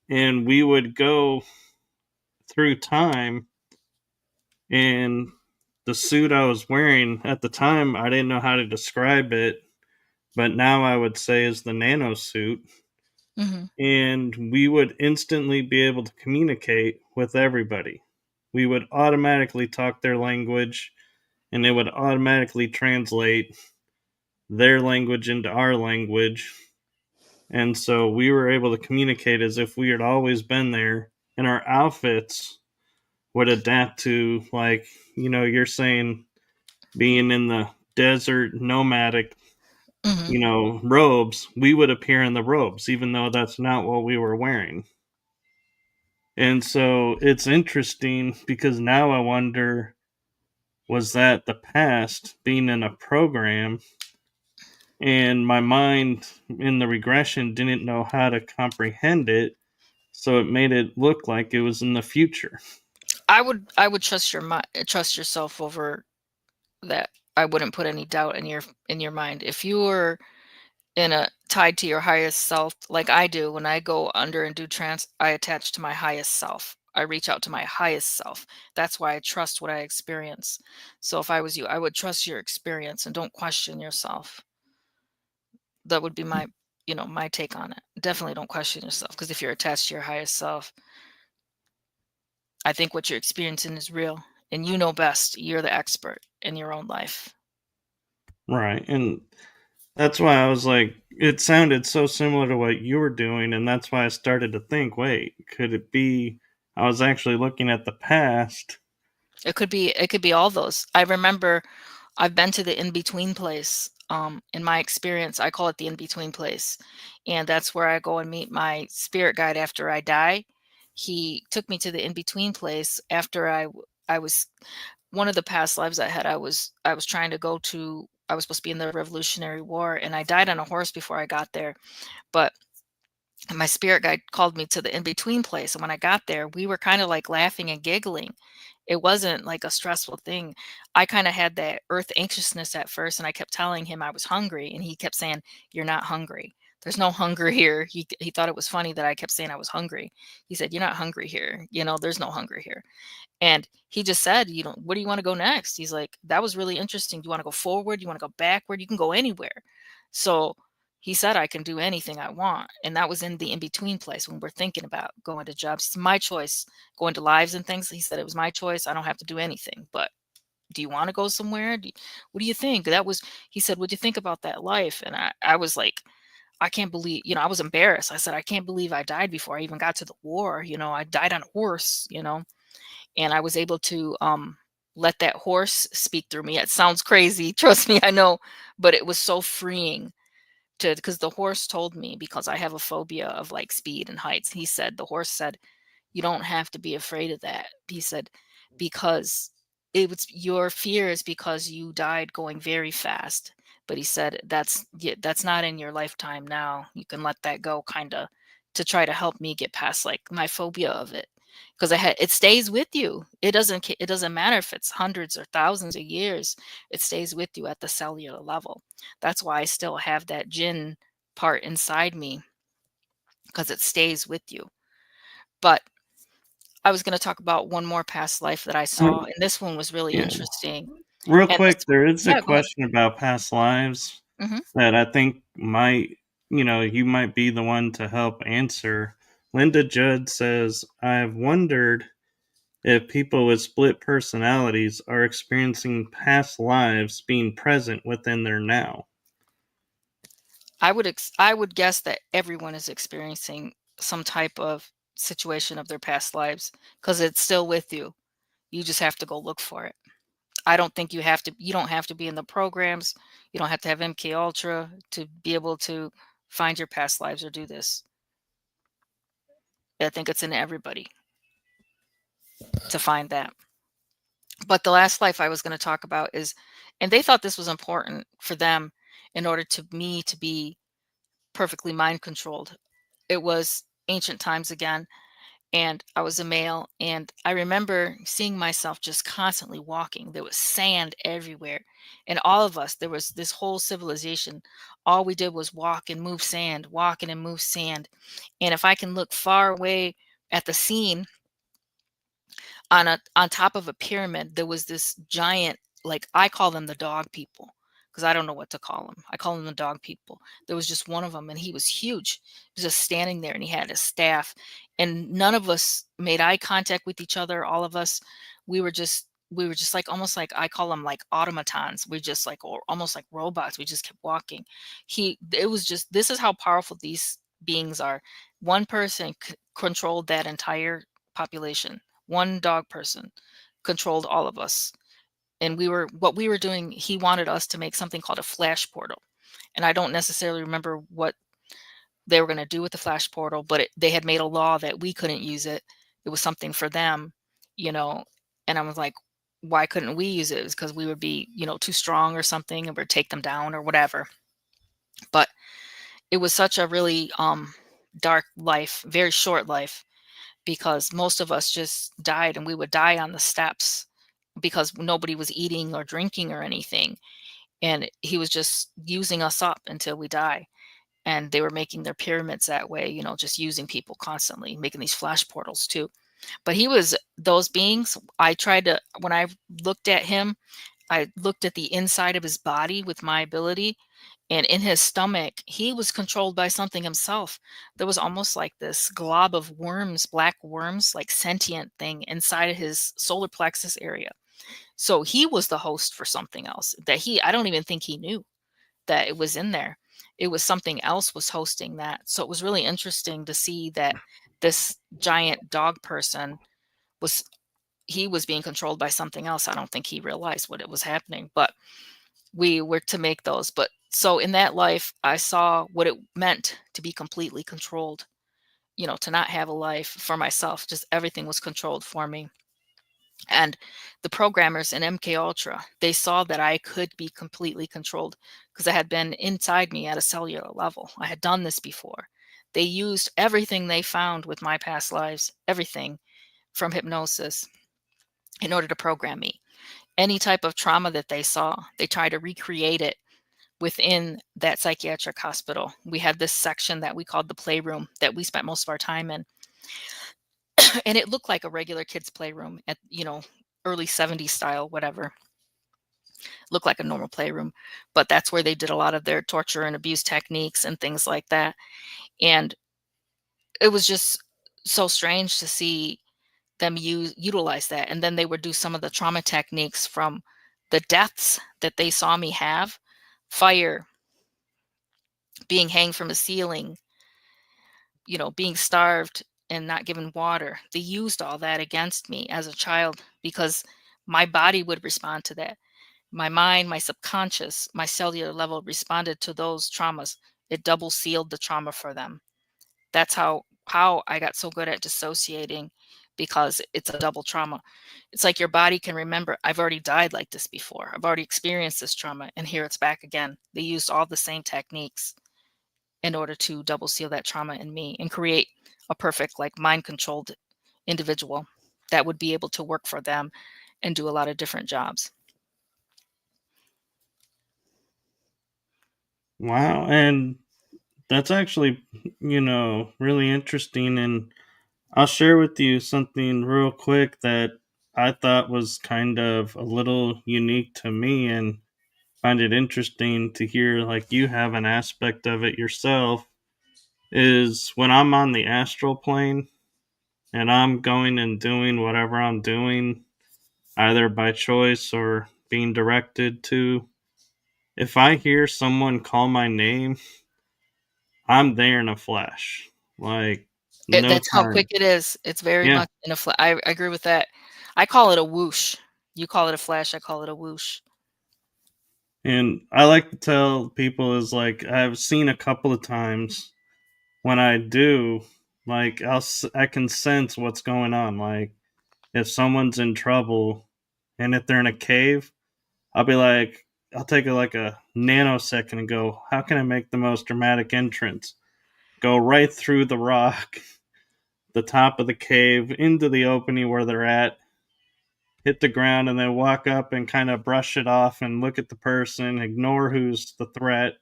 and we would go through time. And the suit I was wearing at the time, I didn't know how to describe it, but now I would say is the nano suit. Hmm. And we would instantly be able to communicate with everybody. We would automatically talk their language, and it would automatically translate their language into our language. And so we were able to communicate as if we had always been there, and our outfits would adapt to, like, you're saying, being in the desert nomadic, Hmm. robes. We would appear in the robes, even though that's not what we were wearing. And so it's interesting because now I wonder, was that the past being in a program, and my mind in the regression didn't know how to comprehend it, so it made it look like it was in the future. I would trust trust yourself over that. I wouldn't put any doubt in your mind. If you were in a tied to your highest self, like I do when I go under and do trance, I attach to my highest self. I reach out to my highest self. That's why I trust what I experience. So if I was you, I would trust your experience and don't question yourself. That would be my take on it. Definitely don't question yourself, because if you're attached to your highest self, I think what you're experiencing is real, and you know best. You're the expert in your own life. Right. And that's why I was like, it sounded so similar to what you were doing. And that's why I started to think, wait, could it be I was actually looking at the past? It could be all those. I remember I've been to the in-between place. In my experience, I call it the in-between place. And that's where I go and meet my spirit guide after I die. He took me to the in-between place after I was one of the past lives I had. I was trying to go to I was supposed to be in the Revolutionary War, and I died on a horse before I got there. But my spirit guide called me to the in between place. And when I got there, we were kind of like laughing and giggling. It wasn't like a stressful thing. I kind of had that earth anxiousness at first, and I kept telling him I was hungry, and he kept saying, "You're not hungry. There's no hunger here." He thought it was funny that I kept saying I was hungry. He said, "You're not hungry here. There's no hunger here." And he just said, "Where do you want to go next?" He's like, "That was really interesting. Do you want to go forward? Do you want to go backward? You can go anywhere." So he said, "I can do anything I want." And that was in the in between place when we're thinking about going to jobs. It's my choice, going to lives and things. He said it was my choice. I don't have to do anything. But do you want to go somewhere? What do you think? He said, "What do you think about that life?" And I was like, I can't believe, I was embarrassed. I said, "I can't believe I died before I even got to the war. I died on a horse. And I was able to let that horse speak through me. It sounds crazy, trust me, I know, but it was so freeing because the horse told me, because I have a phobia of like speed and heights. The horse said, "You don't have to be afraid of that." He said, "Because your fear is because you died going very fast." But he said, that's not in your lifetime now. You can let that go, kind of, to try to help me get past like my phobia of it. Because it stays with you. It doesn't matter if it's hundreds or thousands of years. It stays with you at the cellular level. That's why I still have that jinn part inside me, because it stays with you. But I was going to talk about one more past life that I saw, Um, and this one was really yeah. interesting. Real And quick, there is a yeah, go ahead. question about past lives Hmm. that I think you might be the one to help answer. Linda Judd says, "I've wondered if people with split personalities are experiencing past lives being present within their now." I would guess that everyone is experiencing some type of situation of their past lives, because it's still with you. You just have to go look for it. I don't think you don't have to be in the programs. You don't have to have MK Ultra to be able to find your past lives or do this. I think it's in everybody to find that. But the last life I was going to talk about is, and they thought this was important for them in order to me to be perfectly mind controlled. It was ancient times again, and I was a male, and I remember seeing myself just constantly walking. There was sand everywhere, and all of us, there was this whole civilization. All we did was walk and move sand, walking and move sand. And if I can look far away at the scene, on top of a pyramid, there was this giant, like, I call them the dog people, because I don't know what to call them. I call them the dog people. There was just one of them, and he was huge. He was just standing there, and he had a staff, and none of us made eye contact with each other. All of us, we were just like, almost like, I call them like automatons. We just like, or almost like robots. We just kept walking. It was just, this is how powerful these beings are. One person controlled that entire population. One dog person controlled all of us. And what we were doing, he wanted us to make something called a flash portal. And I don't necessarily remember what they were going to do with the flash portal, but they had made a law that we couldn't use it. It was something for them, you know. And I was like, why couldn't we use it? It was because we would be, too strong or something, and would take them down or whatever. But it was such a really dark life, very short life, because most of us just died, and we would die on the steps because nobody was eating or drinking or anything. And he was just using us up until we die. And they were making their pyramids that way, just using people constantly, making these flash portals too. But those beings, when I looked at him, I looked at the inside of his body with my ability, and in his stomach, he was controlled by something himself. There was almost like this glob of worms, black worms, like sentient thing inside of his solar plexus area. So he was the host for something else I don't even think he knew that it was in there. It was something else was hosting that. So it was really interesting to see that this giant dog person was he was being controlled by something else. I don't think he realized what it was happening, but we were to make those. But so in that life, I saw what it meant to be completely controlled, to not have a life for myself. Just everything was controlled for me. And the programmers in MK Ultra, they saw that I could be completely controlled because I had been inside me at a cellular level. I had done this before. They used everything they found with my past lives, everything from hypnosis, in order to program me. Any type of trauma that they saw, they tried to recreate it within that psychiatric hospital. We had this section that we called the playroom that we spent most of our time in. And it looked like a regular kids playroom at, early 70s style, whatever. Looked like a normal playroom, but that's where they did a lot of their torture and abuse techniques and things like that. And it was just so strange to see them utilize that. And then they would do some of the trauma techniques from the deaths that they saw me have: fire, being hanged from a ceiling, being starved and not given water. They used all that against me as a child because my body would respond to that. My mind, my subconscious, my cellular level responded to those traumas. It double sealed the trauma for them. That's how I got so good at dissociating, because it's a double trauma. It's like your body can remember, I've already died like this before. I've already experienced this trauma and here it's back again. They used all the same techniques in order to double seal that trauma in me and create a perfect, like, mind controlled individual that would be able to work for them and do a lot of different jobs. Wow, and that's actually, really interesting. And I'll share with you something real quick that I thought was kind of a little unique to me, and find it interesting to hear like you have an aspect of it yourself. Is when I'm on the astral plane and I'm going and doing whatever I'm doing, either by choice or being directed to, if I hear someone call my name, I'm there in a flash. Like, no That's how quick time. it is. It's very Yeah. much in a I agree with that. I call it a whoosh. You call it a flash, I call it a whoosh. And I like to tell people is like I've seen a couple of times when I do, like I can sense what's going on. Like if someone's in trouble and if they're in a cave, I'll be like, I'll take like a nanosecond and go, how can I make the most dramatic entrance? Go right through the rock, the top of the cave, into the opening where they're at, hit the ground, and then walk up and kind of brush it off and look at the person, ignore who's the threat,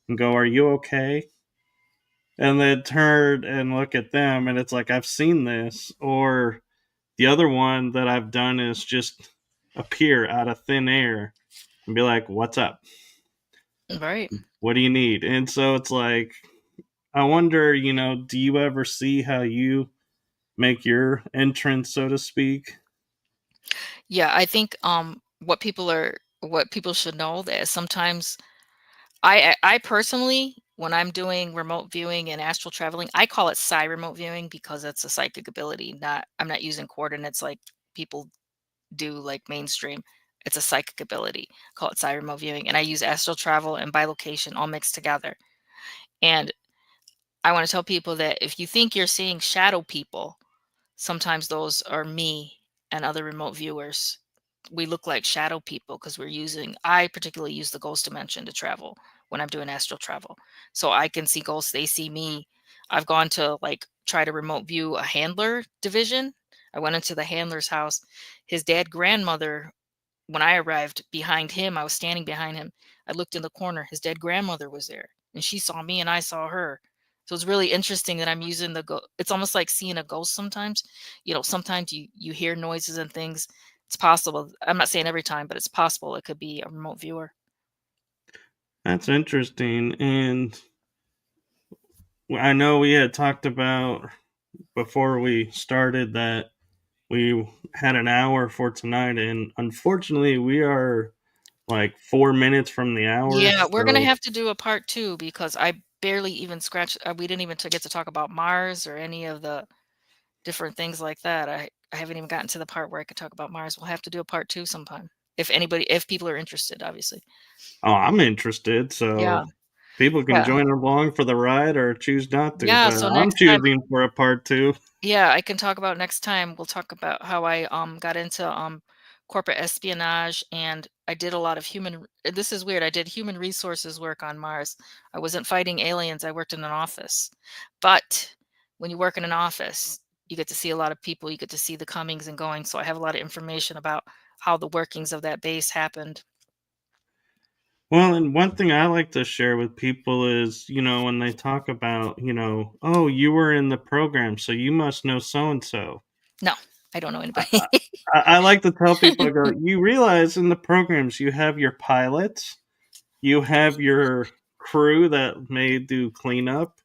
and go, are you okay? And then turn and look at them, and it's like, I've seen this. Or the other one that I've done is just appear out of thin air and be like, what's up? Right. What do you need? And so it's like, I wonder, do you ever see how you make your entrance, so to speak? Yeah, I think, what people should know that sometimes I personally, when I'm doing remote viewing and astral traveling, I call it psi remote viewing because it's a psychic ability. Not I'm not using coordinates like people do, like mainstream. It's a psychic ability. Call it psi remote viewing, and I use astral travel and bilocation all mixed together. And I want to tell people that if you think you're seeing shadow people, sometimes those are me and other remote viewers. We look like shadow people because I particularly use the ghost dimension to travel when I'm doing astral travel. So I can see ghosts, they see me. I've gone to, like, try to remote view a handler division. I went into the handler's house. His grandmother, when I arrived behind him, I was standing behind him. I looked in the corner. His dead grandmother was there, and she saw me, and I saw her. So it's really interesting that I'm using it's almost like seeing a ghost sometimes. Sometimes you hear noises and things. It's possible. I'm not saying every time, but it's possible it could be a remote viewer. That's interesting. And I know we had talked about before we started that we had an hour for tonight, and unfortunately, we are like 4 minutes from the hour. Yeah, we're gonna So, have to do a part two because I barely even scratched. We didn't even get to talk about Mars or any of the different things like that. I haven't even gotten to the part where I could talk about Mars. We'll have to do a part 2 sometime. If people are interested, obviously. oh, I'm interested. Yeah. So, People can Yeah. join along for the ride or choose not to, Yeah, but so I'm next time choosing for a part 2. yeah, I can talk about next time. We'll talk about how I got into corporate espionage, and I did a lot of this is weird. I did human resources work on Mars. I wasn't fighting aliens. I worked in an office. But when you work in an office, you get to see a lot of people, you get to see the comings and goings. So I have a lot of information about how the workings of that base happened. Well, and one thing I like to share with people is, when they talk about, "Oh, you were in the program, so you must know so and so." No, I don't know I anybody. I like to tell people, I go, "You realize in the programs you have your pilots, you have your crew that may do cleanup,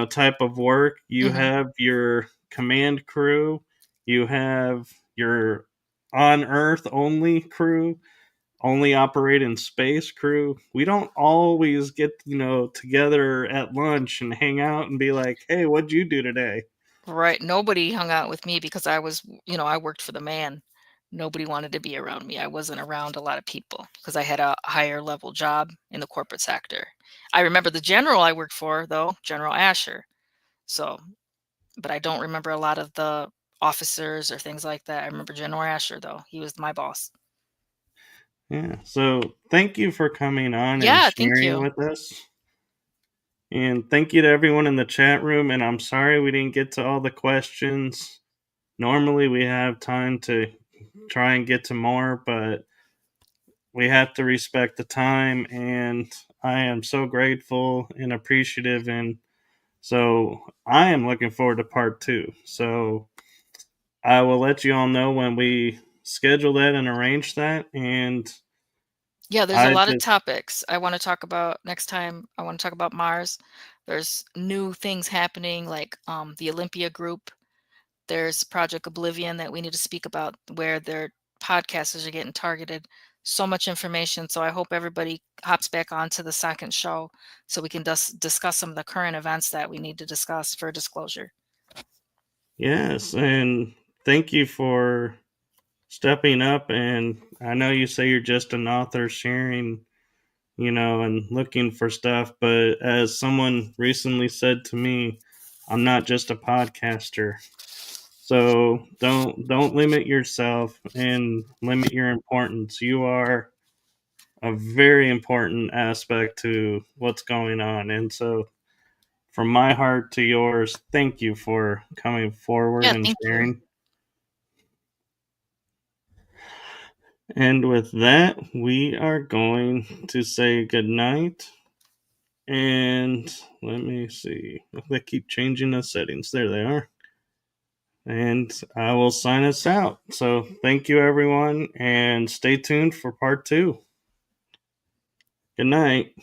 type of work, you Hmm. have your command crew, you have your on Earth only crew, only operate in space crew. We don't always get, together at lunch and hang out and be like, hey, what'd you do today?" Right. Nobody hung out with me because I worked for the man. Nobody wanted to be around me. I wasn't around a lot of people because I had a higher level job in the corporate sector. I remember the general I worked for, though, General Asher. So, but I don't remember a lot of the officers or things like that. I remember General Asher, though. He was my boss. Yeah. So thank you for coming on and Yeah, thank sharing you. with us. And thank you to everyone in the chat room. And I'm sorry we didn't get to all the questions. Normally we have time to try and get to more, but we have to respect the time. And I am so grateful and appreciative. And so I am looking forward to part 2. So I will let you all know when we schedule that and arrange that. And Yeah, there's a I lot of just, topics I want to talk about next time. I want to talk about Mars. There's new things happening like the Olympia group. There's Project Oblivion that we need to speak about where their podcasters are getting targeted. So much information. So I hope everybody hops back onto the second show so we can discuss some of the current events that we need to discuss for disclosure. yes. And thank you for stepping up. And I know you say you're just an author sharing, and looking for stuff. But as someone recently said to me, I'm not just a podcaster. So don't limit yourself and limit your importance. You are a very important aspect to what's going on. And so, from my heart to yours, thank you for coming forward Yeah, and thank you. sharing. And with that, we are going to say good night. And let me see. They keep changing the settings. There they are. And I will sign us out. So thank you, everyone, and stay tuned for part 2. Good night.